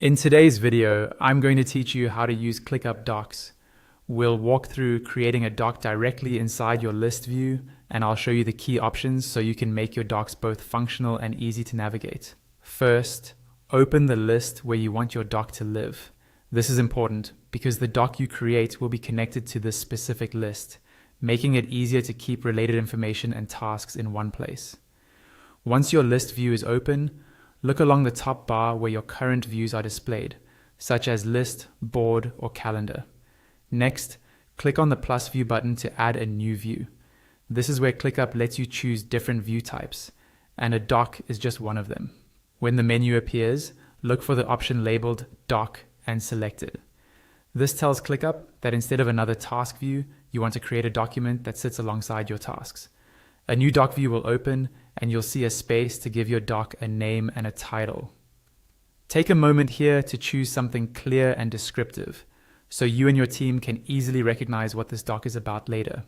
In today's video, I'm going to teach you how to use ClickUp Docs. We'll walk through creating a doc directly inside your list view, and I'll show you the key options so you can make your docs both functional and easy to navigate. First, open the list where you want your doc to live. This is important because the doc you create will be connected to this specific list, making it easier to keep related information and tasks in one place. Once your list view is open, look along the top bar where your current views are displayed, such as list, board, or calendar. Next, click on the plus view button to add a new view. This is where ClickUp lets you choose different view types, and a doc is just one of them. When the menu appears, look for the option labeled Doc and select it. This tells ClickUp that instead of another task view, you want to create a document that sits alongside your tasks. A new doc view will open, and you'll see a space to give your doc a name and a title. Take a moment here to choose something clear and descriptive, so you and your team can easily recognize what this doc is about later.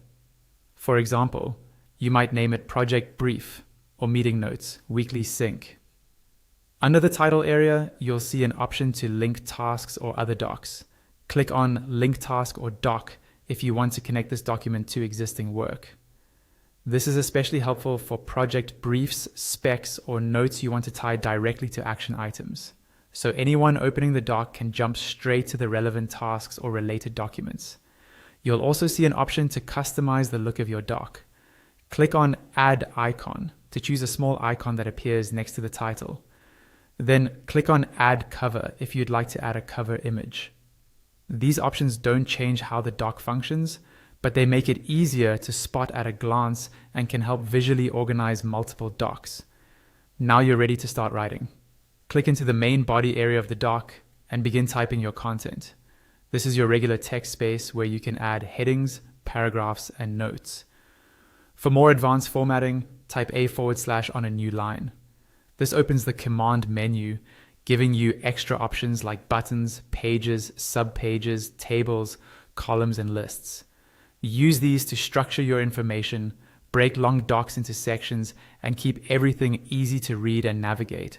For example, you might name it Project Brief or Meeting Notes, Weekly Sync. Under the title area, you'll see an option to link tasks or other docs. Click on Link Task or Doc if you want to connect this document to existing work. This is especially helpful for project briefs, specs, or notes you want to tie directly to action items. So anyone opening the doc can jump straight to the relevant tasks or related documents. You'll also see an option to customize the look of your doc. Click on Add Icon to choose a small icon that appears next to the title. Then click on Add Cover if you'd like to add a cover image. These options don't change how the doc functions, but they make it easier to spot at a glance and can help visually organize multiple docs. Now you're ready to start writing. Click into the main body area of the doc and begin typing your content. This is your regular text space where you can add headings, paragraphs, and notes. For more advanced formatting, type A// on a new line. This opens the command menu, giving you extra options like buttons, pages, subpages, tables, columns, and lists. Use these to structure your information, break long docs into sections, and keep everything easy to read and navigate.